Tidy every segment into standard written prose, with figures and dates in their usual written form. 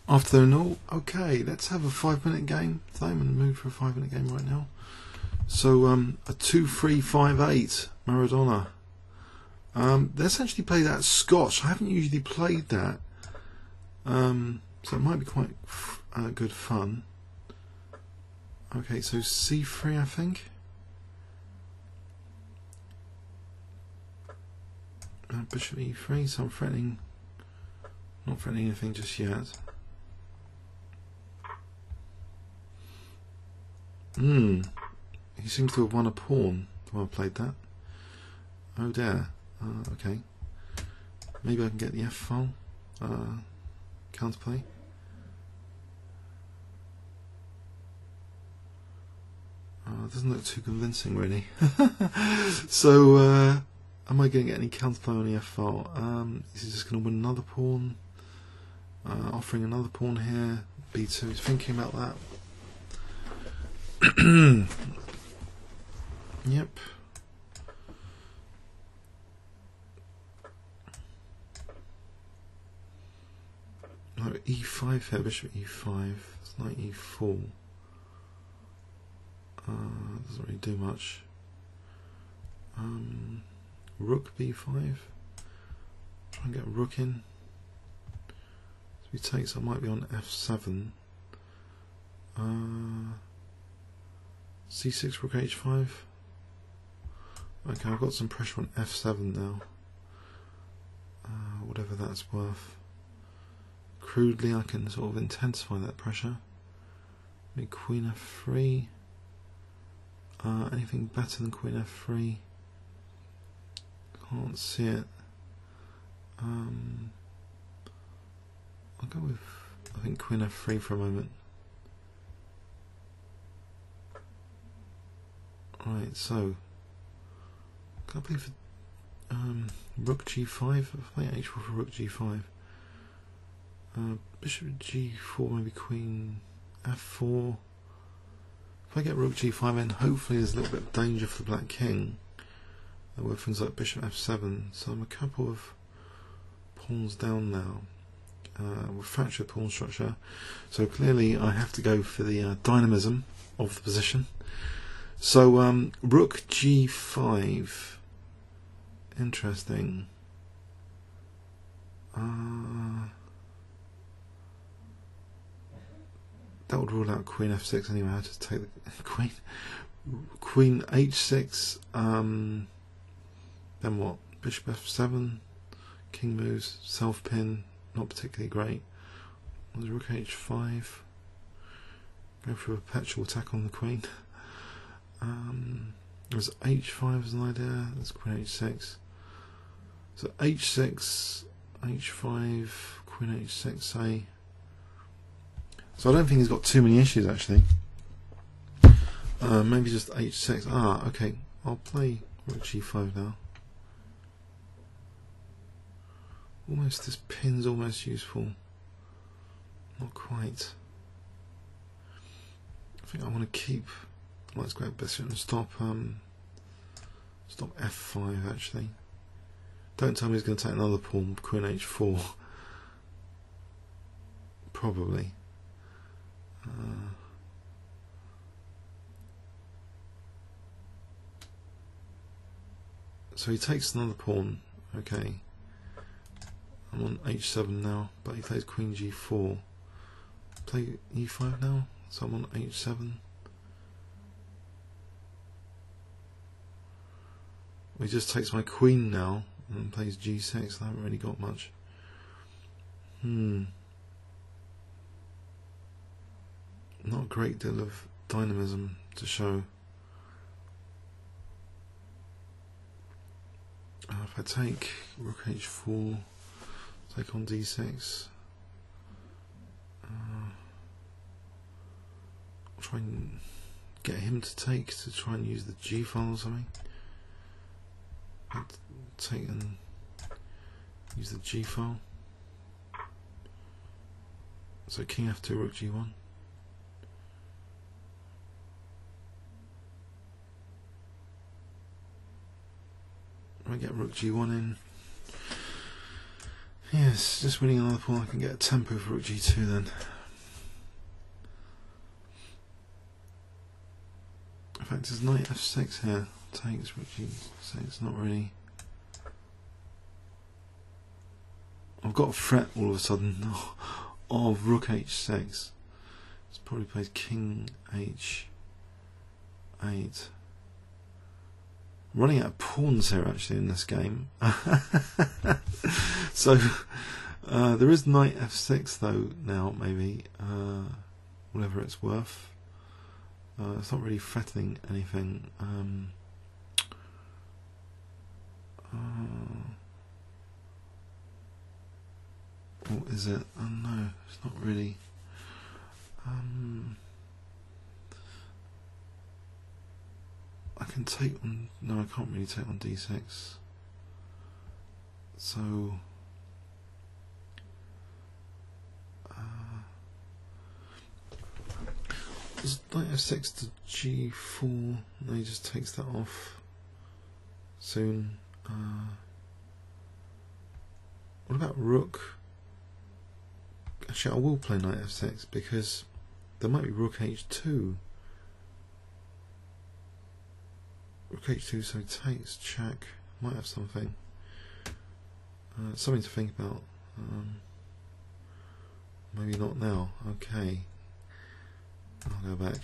Afternoon all. Okay, let's have a 5-minute game. I'm in the mood for a 5-minute game right now. So a 2-3-5-8 Maradona. Let's actually play that Scotch. I haven't usually played that, so it might be quite good fun. Okay, so C3 I think. Bishop E3, so I'm threatening, not threatening anything just yet. He seems to have won a pawn while I played that. Oh dear. Okay. Maybe I can get the F file counterplay. It doesn't look too convincing really. So am I going to get any counterplay on the F file? Is he just going to win another pawn? Offering another pawn here. B2 is thinking about that. Yep. No, E5 here, bishop E5. It's knight E4. Doesn't really do much. Rook B5. Try and get a rook in. So he takes, I might be on F7. C6 Rook H5. Okay, I've got some pressure on F7 now. Whatever that's worth. Crudely, I can sort of intensify that pressure. Maybe Queen F3. Anything better than Queen F3? Can't see it. I'll go with, I think, Queen F3 for a moment. Right, so can I play for Rook G5? If I play H4 for Rook G5, Bishop G4, maybe Queen F4. If I get Rook G5 in, hopefully there's a little bit of danger for the Black King. With things like Bishop F7, so I'm a couple of pawns down now. With fractured pawn structure, so clearly I have to go for the dynamism of the position. So Rook G5, interesting. That would rule out Queen F6 anyway. I just take the Queen. Queen H6. Then what? Bishop F7. King moves. Self pin. Not particularly great. There's Rook H5. Go for a perpetual attack on the Queen. There's H5 as an idea. There's Queen H6. So H6, H5, Queen H6, say. So I don't think he's got too many issues actually. Maybe just H6. Okay. I'll play Rook G5 now. Almost, this pin's almost useful. Not quite. I think I want to keep. Let's go bishop and stop F5 actually. Don't tell me he's going to take another pawn, Queen H4. Probably. So he takes another pawn. Okay. I'm on H7 now, but he plays Queen G4. Play E5 now, so I'm on H7. He just takes my queen now and plays G6. I haven't really got much. Not a great deal of dynamism to show. If I take Rook H4, take on D6. I'll try and get him to take to try and use the G file or something. Take and use the G file. So King F2, Rook G1. I get Rook G1 in. Yes, just winning another pawn. I can get a tempo for rook g2 then. In fact, there's knight f6 here. Takes rook g6, not really. I've got a threat all of a sudden of rook h6. It's probably plays king h8. Running out of pawns here actually in this game. So there is knight f6 though now, maybe, whatever it's worth. It's not really threatening anything. What is it? Oh no, it's not really. I can take on. No, I can't really take on d6. So. Knight f6 to g4. No, he just takes that off soon. What about rook? Actually, I will play knight f6 because there might be rook h2. Rook h2, so he takes check. Might have something. Something to think about. Maybe not now. Okay. I'll go back.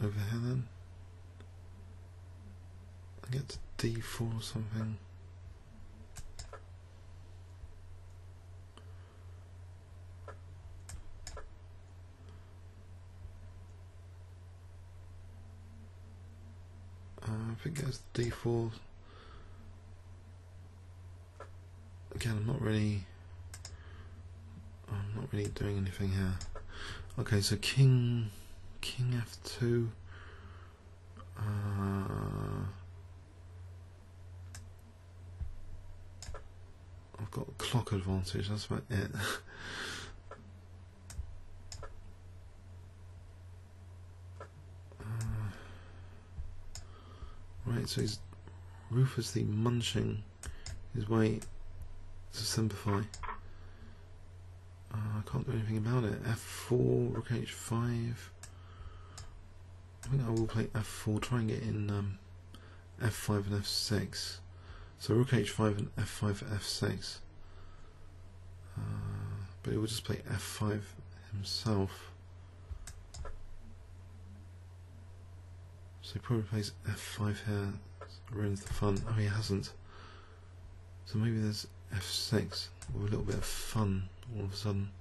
Over here then. I get to d4 or something. If it gets d4. Again, I'm not really doing anything here. Okay, so king f2. I've got clock advantage. That's about it. Right, so he's ruthlessly munching his way to simplify. I can't do anything about it. f4, rook h5. I think I will play f4, try and get in f5 and f6. So rook h5 and f5 for f6. But he will just play f5 himself. So he probably plays f5 here, ruins the fun. Oh, he hasn't. So maybe there's f6 with a little bit of fun all of a sudden.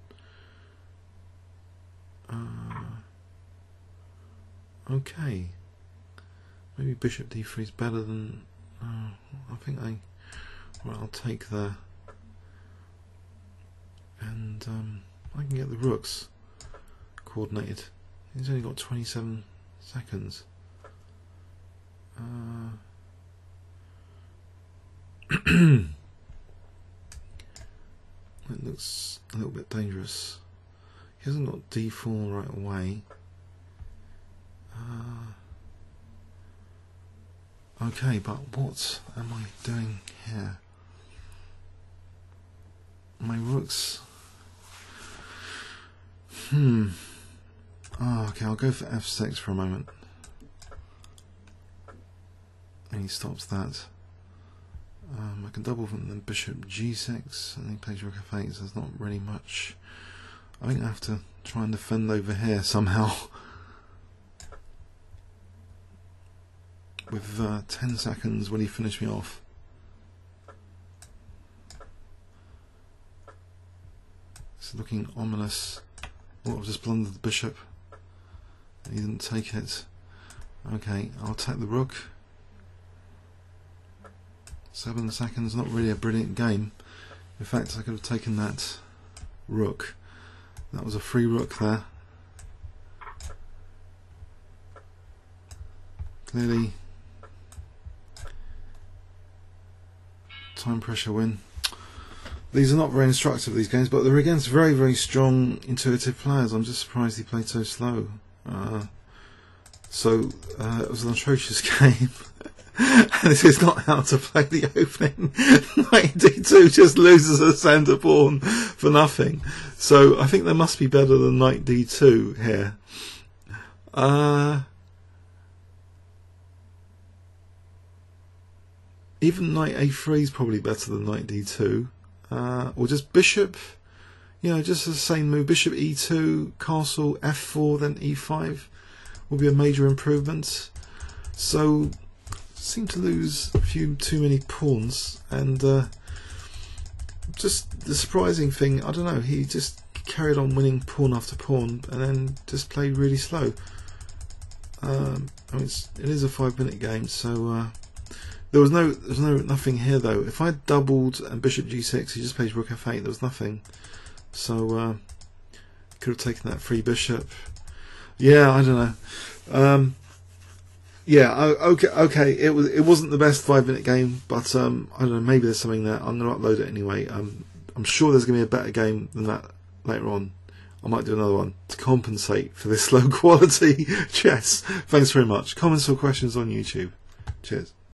Okay. Maybe bishop d3 is better than. I think Right, I'll take there. And I can get the rooks coordinated. He's only got 27 seconds. It looks a little bit dangerous. He hasn't got d4 right away. Okay, but what am I doing here? My rooks. Okay, I'll go for f6 for a moment. And he stops that. I can double from the bishop g6, and he plays rook f8, so there's not really much. I think I have to try and defend over here somehow. With 10 seconds, will he finish me off? It's looking ominous. Oh, I've just blundered the bishop. He didn't take it. Okay, I'll take the rook. 7 seconds, not really a brilliant game. In fact, I could have taken that rook. That was a free rook there. Clearly, time pressure win. These are not very instructive, these games, but they're against very, very strong, intuitive players. I'm just surprised he played so slow. It was an atrocious game. And this is not how to play the opening. Knight d2 just loses a centre pawn for nothing. So I think they must be better than knight d2 here. Even knight a3 is probably better than knight d2. Or just bishop, you know, just the same move. Bishop e2, castle f4, then e5 will be a major improvement. So seem to lose a few too many pawns, and just the surprising thing, I don't know, he just carried on winning pawn after pawn and then just played really slow. I mean, it is a 5-minute game, so there was nothing here though. If I doubled and bishop g6, he just plays rook f8. There was nothing, so could have taken that free bishop. Yeah, I don't know. Yeah, okay. It wasn't the best 5-minute game, but I don't know. Maybe there's something there. I'm going to upload it anyway. I'm sure there's going to be a better game than that later on. I might do another one to compensate for this low quality chess. Thanks very much. Comments or questions on YouTube. Cheers.